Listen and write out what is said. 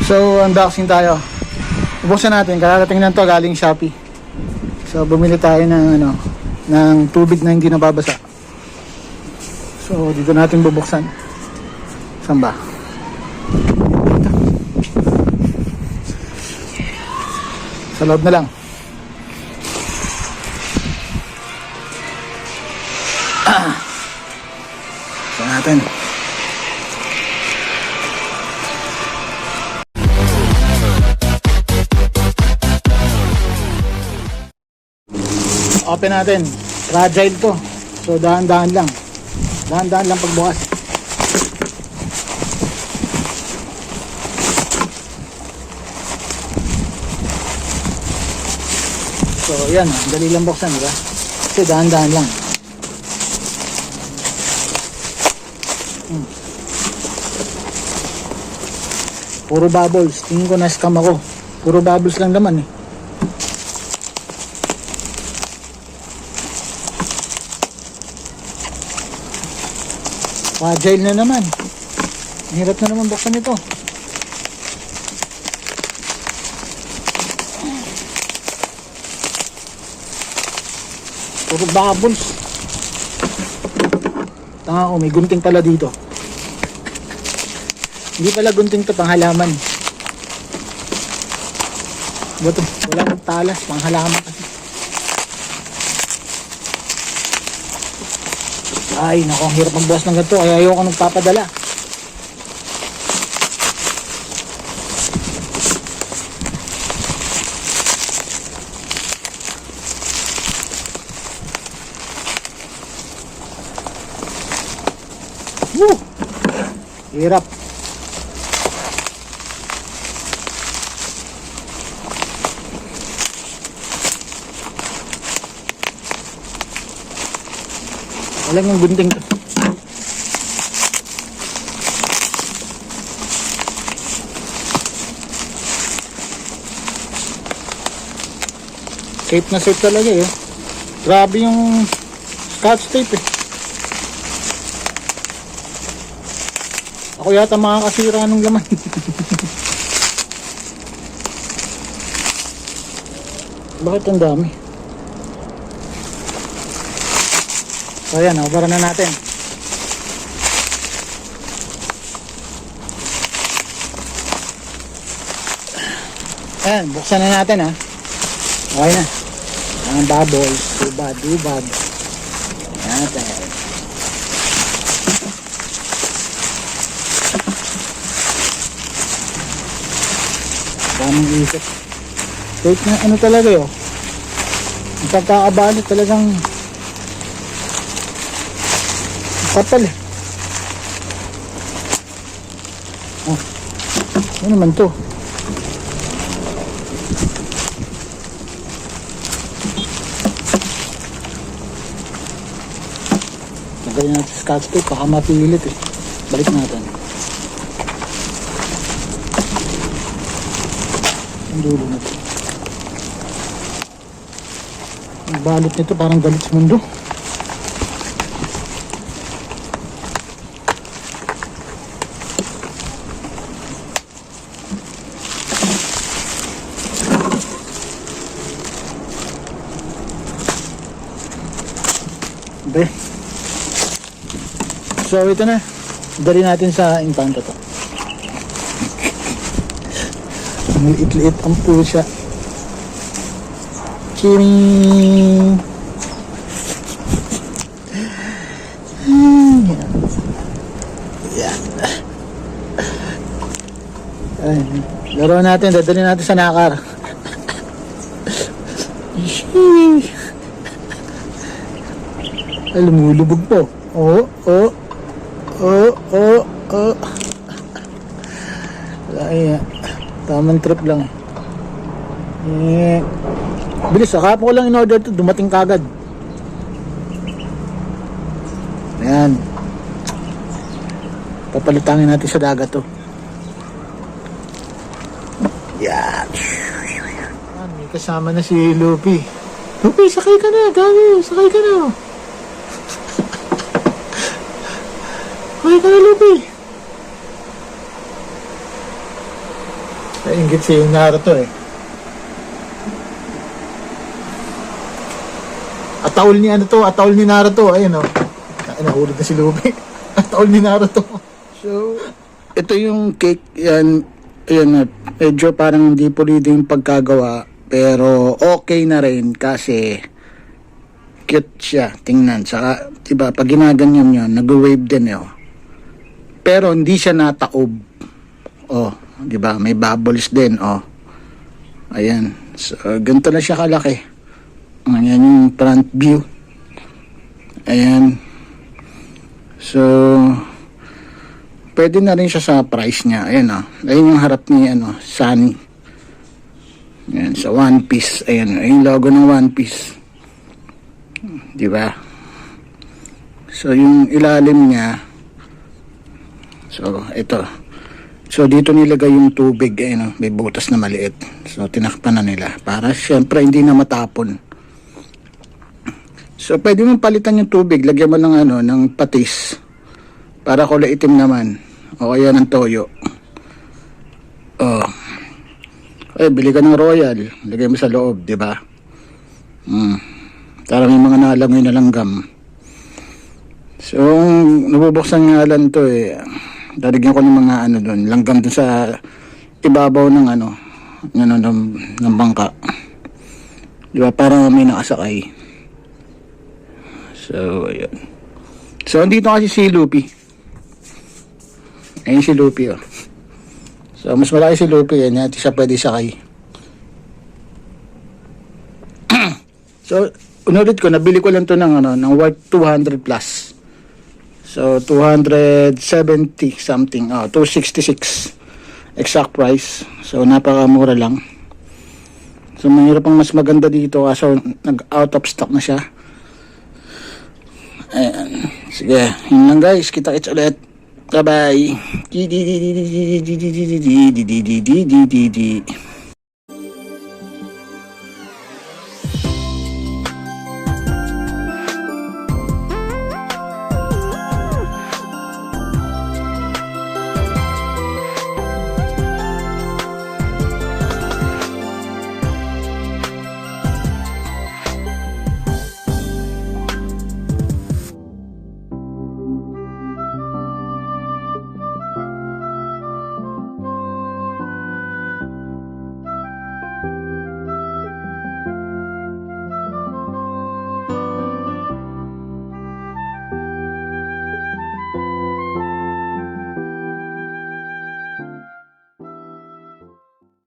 So, unboxing tayo. Buksan natin. Kararating lang to galing Shopee. So, bumili tayo ng ng tubig na hindi nababasa. So, dito natin bubuksan. Saan ba? Dito. Sa loob na lang. Buksan natin. Open natin. Fragile to. So dahan-dahan lang. Dahan-dahan lang pagbukas. So yan, dali lang buksan, diba? Kasi dahan-dahan lang. Puro bubbles. Tingin ko na-scam ako. Puro bubbles lang naman eh. Fragile na naman. Hirap na naman buksan ito. Puro bubbles. Tanga ko, may gunting pala dito. Hindi pala gunting to, panghalaman. Bato, wala nang talas, panghalaman kasi. Ay, naku, ang hirap magbukas ng ganito. Kaya ayoko nagpapadala. Woo! Hirap. Walang yung gunting to. Safe na safe talaga eh. Grabe yung scotch tape eh. Ako yata makakasira ng laman. Bakit ang dami? So ayan, bara na natin. Ayan, buksan na natin ha. Okay na. Ang bubbles, dubad. Ayan natin. Daming isip. Wait na, ano talaga yun? Ang pagkakabali talagang kapal eh. Oh, ano naman to? Lagay natin sa scotch tape, baka mapilit eh. Balik natin. Ang dulo na to. Ang balot nito parang galit sa mundo. Okay. So ito na. Dali natin sa impanta to. Ang liit-liit ang pusya. Ching! Yan. Ay, laro natin. Dadali natin sa nakar. Ay, lumulubog po. Oo. Ay, tamang trip lang. Bilis, akapa ko lang in-order to, dumating kagad. Ayan. Papalitangin natin sa dagat to. Yan. May kasama na si Lupi. Lupi, sakay ka na, gabi. Sakay ka na. Sakay ka na, Lupi. Nainggit si Naruto eh. Ataol ni ano to, ataol ni Naruto. Ayun oh. Nahulog na si Luffy. Ataol ni Naruto. So, ito yung cake. Yan, medyo parang hindi pulido yung pagkagawa. Pero okay na rin kasi cute siya. Tingnan. Saka, diba, pag ginaganyan yun, nag-wave din eh. Oh. Pero hindi siya nataob. Oh, di ba? May bubbles din, oh. Ayan. So, ganito na siya kalaki. Ayan yung front view. Ayan. So, pwede na rin siya sa price niya. Ayan, oh. Ayan yung harap ni, Sunny. Ayan, sa One Piece. Ayan, yung logo ng One Piece. Di ba? So, yung ilalim niya. So, ito. So, dito nilagay yung tubig, may butas na maliit. So, tinakpan na nila para syempre hindi na matapon. So, pwede mong palitan yung tubig, lagyan mo ng patis para kulay itim naman. O kaya ng toyo. Oh. Eh, bili ka ng Royal, lagay mo sa loob, di ba? Para may mga nalangoy na langgam. So, nabubuksan nga lang to eh. Lalagyan ko ng mga doon, langgam doon sa ibabaw ng ng bangka. Di ba? Para may nakasakay. So, ayun. So, andito kasi si Luffy. Ayun si Luffy, oh. So, mas malaki si Luffy, yan. Hindi siya pwede sakay. So, unulit ko, nabili ko lang to ng worth 200 plus. So, 270 something. 266 exact price. So, napakamura lang. So, mayroon pang mas maganda dito. So, nag-out of stock na siya. Ayan. Sige. Yun lang guys. Kita-kits ulit. Bye-bye.